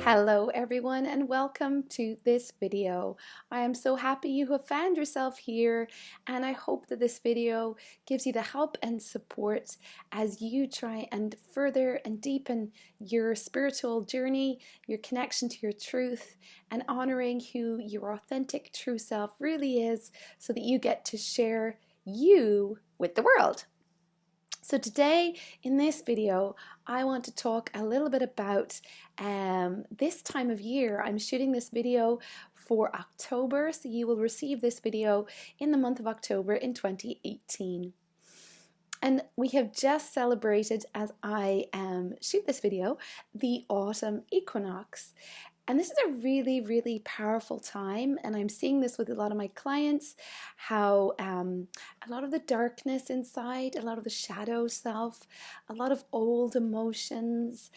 Hello everyone and welcome to this video. I am so happy you have found yourself here, and I hope that this video gives you the help and support as you try and further and deepen your spiritual journey, your connection to your truth, and honoring who your authentic true self really is, so that you get to share you with the world. So today in this video, I want to talk a little bit about this time of year. I'm shooting this video for October, so you will receive this video in the month of October in 2018. And we have just celebrated, as I shoot this video, the autumn equinox. And this is a really, really powerful time, and I'm seeing this with a lot of my clients, how a lot of the darkness inside, a lot of the shadow self, a lot of old emotions,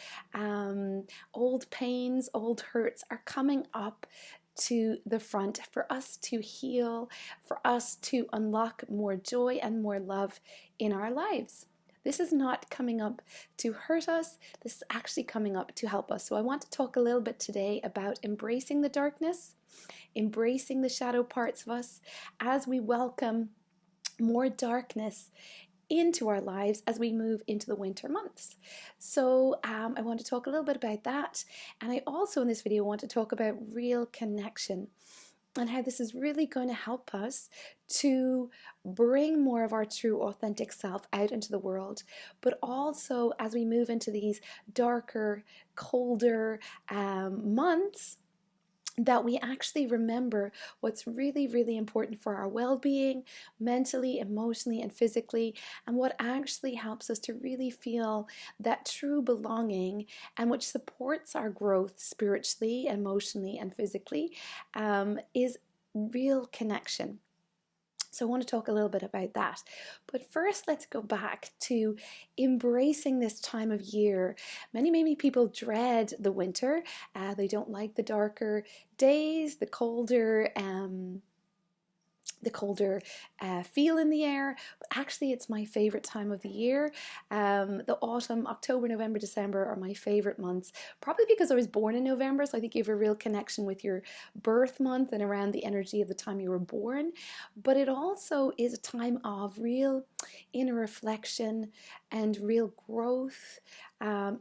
old pains, old hurts are coming up to the front for us to heal, for us to unlock more joy and more love in our lives. This is not coming up to hurt us. This is actually coming up to help us. So I want to talk a little bit today about embracing the darkness, embracing the shadow parts of us as we welcome more darkness into our lives as we move into the winter months. So I want to talk a little bit about that. And I also in this video want to talk about real connection, and how this is really going to help us to bring more of our true authentic self out into the world, but also as we move into these darker, colder months, that we actually remember what's really, really important for our well-being, mentally, emotionally, and physically, and what actually helps us to really feel that true belonging, and which supports our growth spiritually, emotionally, and physically, is real connection. So I want to talk a little bit about that. But first, let's go back to embracing this time of year. Many people dread the winter. They don't like the darker days, the colder feel in the air. But actually, it's my favorite time of the year. The autumn, October, November, December are my favorite months, probably because I was born in November, so I think you have a real connection with your birth month and around the energy of the time you were born. But it also is a time of real inner reflection and real growth,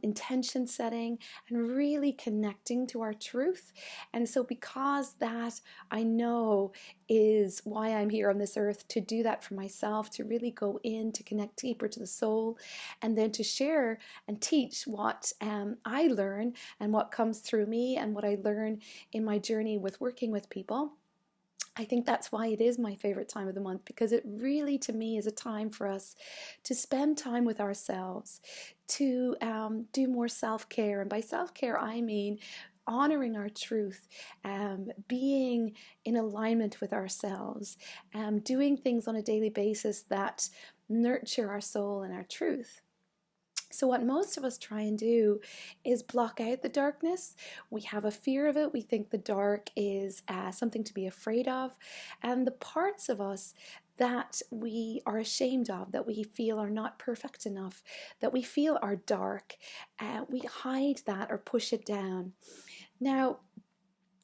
intention setting, and really connecting to our truth. And so because that, I know, is why I'm here on this earth, to do that for myself, to really go in, to connect deeper to the soul, and then to share and teach what I learn and what comes through me and what I learn in my journey with working with people. I think that's why it is my favorite time of the month, because it really, to me, is a time for us to spend time with ourselves, to do more self-care. And by self-care, I mean honoring our truth, being in alignment with ourselves, doing things on a daily basis that nurture our soul and our truth. So what most of us try and do is block out the darkness. We have a fear of it. We think the dark is something to be afraid of. And the parts of us that we are ashamed of, that we feel are not perfect enough, that we feel are dark, we hide that or push it down. Now,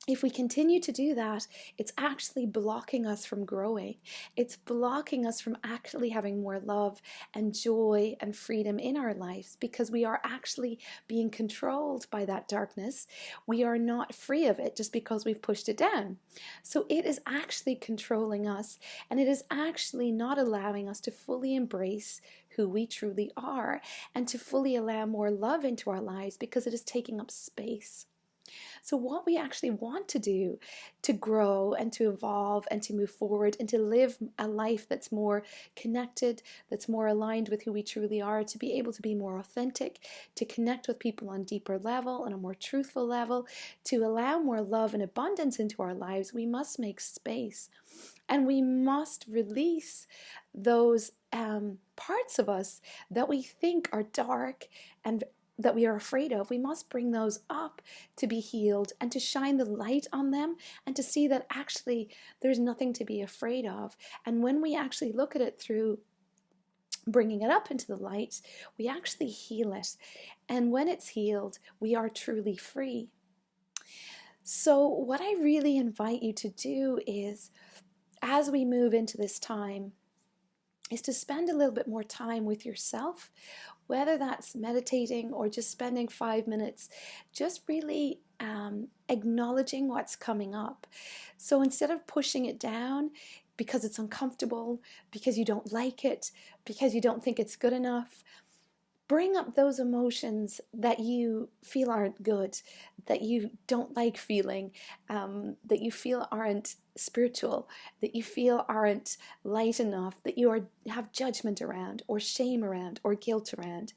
if we continue to do that, it's actually blocking us from growing. It's blocking us from actually having more love and joy and freedom in our lives, because we are actually being controlled by that darkness. We are not free of it just because we've pushed it down. So it is actually controlling us, and it is actually not allowing us to fully embrace who we truly are and to fully allow more love into our lives, because it is taking up space. So what we actually want to do to grow and to evolve and to move forward and to live a life that's more connected, that's more aligned with who we truly are, to be able to be more authentic, to connect with people on a deeper level, on a more truthful level, to allow more love and abundance into our lives, we must make space. And we must release those parts of us that we think are dark and that we are afraid of, we must bring those up to be healed and to shine the light on them and to see that actually there's nothing to be afraid of. And when we actually look at it through bringing it up into the light, we actually heal it. And when it's healed, we are truly free. So what I really invite you to do is, as we move into this time, is to spend a little bit more time with yourself, whether that's meditating or just spending 5 minutes, just really acknowledging what's coming up. So instead of pushing it down because it's uncomfortable, because you don't like it, because you don't think it's good enough, bring up those emotions that you feel aren't good, that you don't like feeling, that you feel aren't spiritual, that you feel aren't light enough, that you have judgment around, or shame around, or guilt around.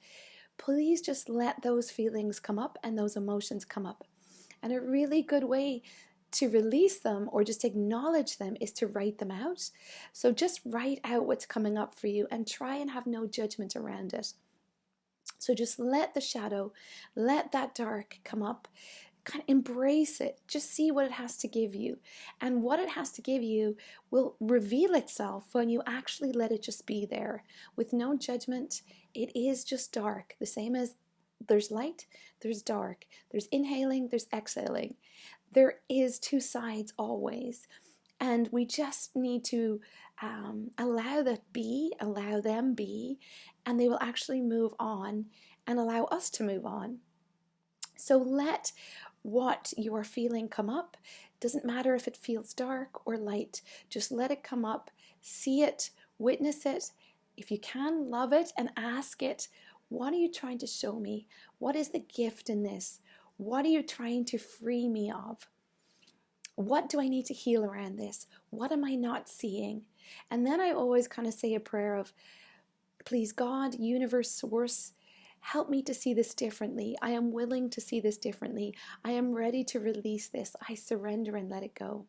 Please just let those feelings come up and those emotions come up. And a really good way to release them or just acknowledge them is to write them out. So just write out what's coming up for you and try and have no judgment around it. So just let the shadow, let that dark come up, kind of embrace it. Just see what it has to give you. And what it has to give you will reveal itself when you actually let it just be there with no judgment. It is just dark, the same as there's light, there's dark, there's inhaling, there's exhaling. There is two sides always. And we just need to allow that be, allow them be, and they will actually move on and allow us to move on. So let what you are feeling come up. Doesn't matter if it feels dark or light. Just let it come up, see it, witness it. If you can, love it and ask it, what are you trying to show me? What is the gift in this? What are you trying to free me of? What do I need to heal around this? What am I not seeing? And then I always kind of say a prayer of, please God, universe, source, help me to see this differently. I am willing to see this differently. I am ready to release this. I surrender and let it go.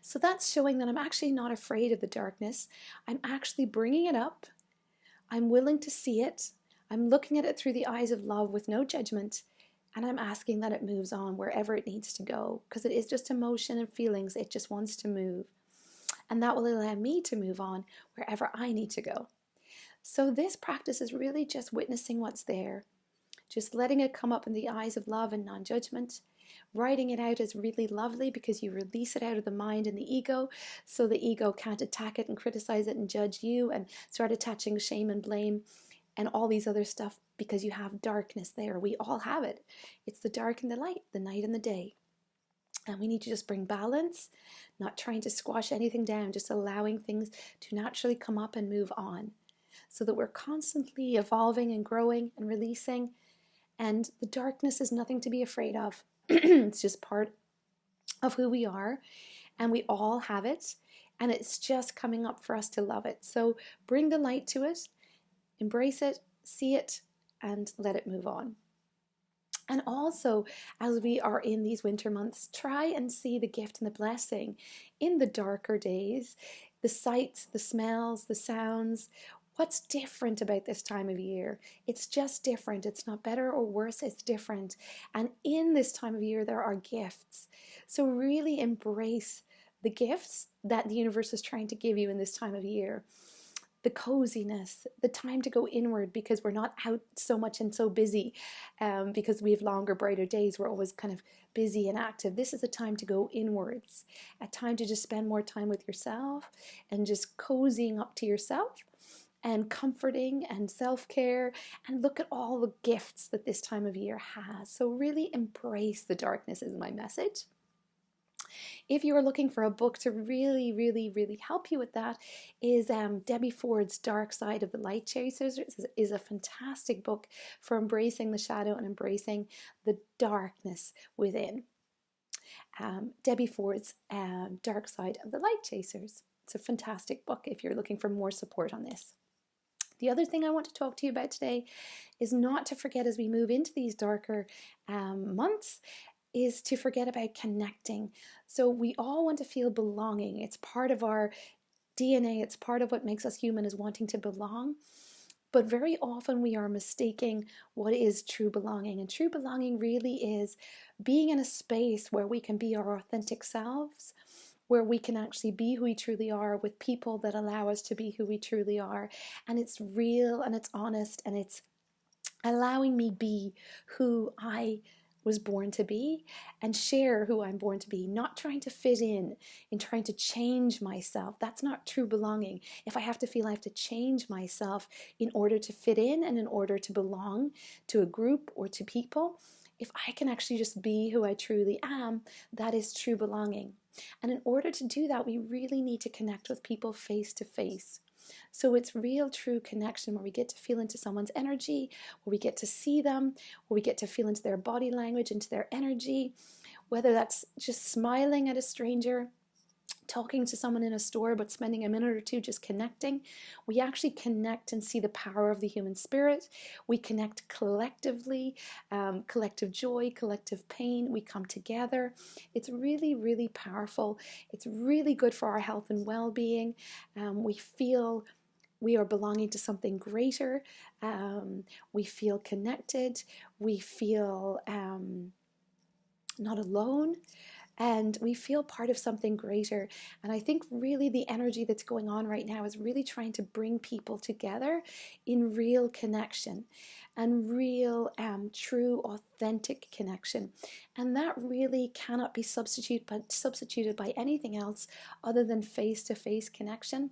So that's showing that I'm actually not afraid of the darkness. I'm actually bringing it up. I'm willing to see it. I'm looking at it through the eyes of love with no judgment. And I'm asking that it moves on wherever it needs to go, because it is just emotion and feelings. It just wants to move. And that will allow me to move on wherever I need to go. So this practice is really just witnessing what's there, just letting it come up in the eyes of love and non-judgment. Writing it out is really lovely because you release it out of the mind and the ego, so the ego can't attack it and criticize it and judge you and start attaching shame and blame and all these other stuff, because you have darkness there. We all have it. It's the dark and the light, the night and the day. And we need to just bring balance, not trying to squash anything down, just allowing things to naturally come up and move on, so that we're constantly evolving and growing and releasing. And the darkness is nothing to be afraid of. It's just part of who we are, and we all have it, and it's just coming up for us to love it. So bring the light to it, embrace it, see it, and let it move on. And also, as we are in these winter months, try and see the gift and the blessing in the darker days, the sights, the smells, the sounds. What's different about this time of year? It's just different. It's not better or worse, it's different. And in this time of year, there are gifts. So really embrace the gifts that the universe is trying to give you in this time of year. The coziness, the time to go inward, because we're not out so much and so busy, because we have longer, brighter days. We're always kind of busy and active. This is a time to go inwards, a time to just spend more time with yourself and just cozying up to yourself and comforting and self-care, and look at all the gifts that this time of year has. So really embrace the darkness is my message. If you are looking for a book to really, really, really help you with that, is Debbie Ford's Dark Side of the Light Chasers. Is a fantastic book for embracing the shadow and embracing the darkness within. Debbie Ford's Dark Side of the Light Chasers. It's a fantastic book if you're looking for more support on this. The other thing I want to talk to you about today is not to forget, as we move into these darker months, is to forget about connecting. So we all want to feel belonging. It's part of our DNA. It's part of what makes us human, is wanting to belong. But very often we are mistaking what is true belonging. And true belonging really is being in a space where we can be our authentic selves, where we can actually be who we truly are with people that allow us to be who we truly are. And it's real and it's honest and it's allowing me be who I was born to be and share who I'm born to be, not trying to fit in trying to change myself. That's not true belonging. If I have to feel I have to change myself in order to fit in and in order to belong to a group or to people, if I can actually just be who I truly am, that is true belonging. And in order to do that, we really need to connect with people face to face. So it's real, true connection where we get to feel into someone's energy, where we get to see them, where we get to feel into their body language, into their energy, whether that's just smiling at a stranger, talking to someone in a store, but spending a minute or two just connecting. We actually connect and see the power of the human spirit. We connect collectively, collective joy, collective pain. We come together. It's really, really powerful. It's really good for our health and well-being. We feel we are belonging to something greater. We feel connected. We feel not alone. And we feel part of something greater. And I think really the energy that's going on right now is really trying to bring people together in real connection and real, true, authentic connection. And that really cannot be substituted by anything else other than face-to-face connection.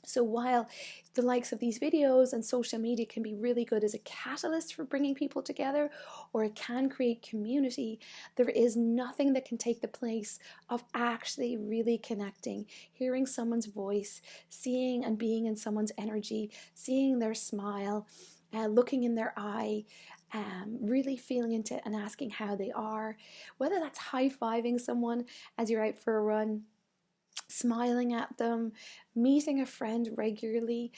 So while the likes of these videos and social media can be really good as a catalyst for bringing people together, or it can create community, there is nothing that can take the place of actually really connecting, hearing someone's voice, seeing and being in someone's energy, seeing their smile, looking in their eye, really feeling into it and asking how they are, whether that's high-fiving someone as you're out for a run, smiling at them, meeting a friend regularly,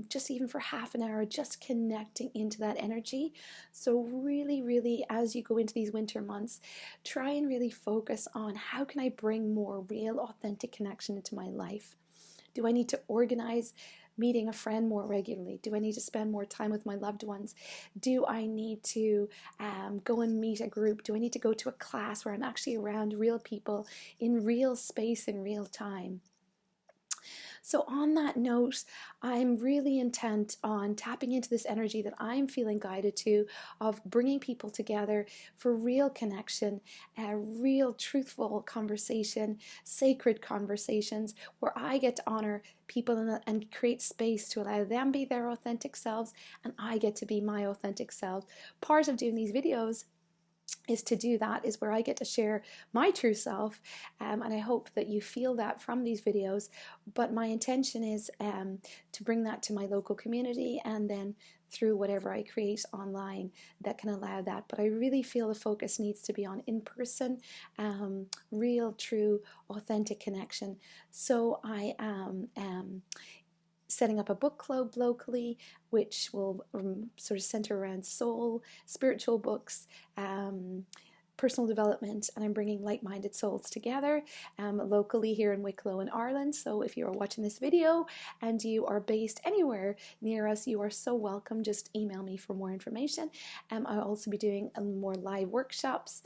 just even for half an hour, just connecting into that energy. So really, really, as you go into these winter months, try and really focus on how can I bring more real, authentic connection into my life? Do I need to organize meeting a friend more regularly? Do I need to spend more time with my loved ones? Do I need to go and meet a group? Do I need to go to a class where I'm actually around real people in real space in real time? So on that note, I'm really intent on tapping into this energy that I'm feeling guided to, of bringing people together for real connection, real truthful conversation, sacred conversations, where I get to honor people and create space to allow them be their authentic selves, and I get to be my authentic self. Part of doing these videos is to do that, is where I get to share my true self, and I hope that you feel that from these videos. But my intention is to bring that to my local community, and then through whatever I create online that can allow that. But I really feel the focus needs to be on in-person, real, true, authentic connection. So I am setting up a book club locally, which will sort of center around soul, spiritual books, personal development, and I'm bringing like-minded souls together locally here in Wicklow in Ireland. So if you are watching this video and you are based anywhere near us, you are so welcome. Just email me for more information. I'll also be doing more live workshops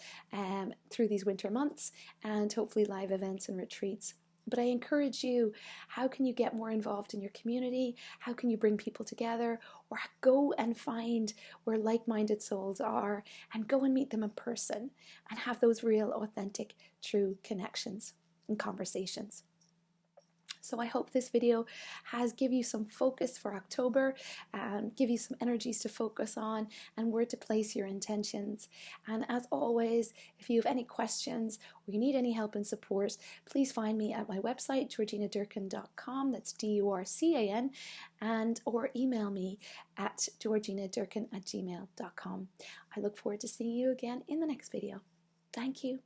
through these winter months, and hopefully live events and retreats. But I encourage you, how can you get more involved in your community? How can you bring people together? Or go and find where like-minded souls are and go and meet them in person and have those real, authentic, true connections and conversations. So I hope this video has give you some focus for October, give you some energies to focus on and where to place your intentions. And as always, if you have any questions or you need any help and support, please find me at my website, georginadurkin.com, that's DURCAN, and or email me at georginadurkin@gmail.com. I look forward to seeing you again in the next video. Thank you.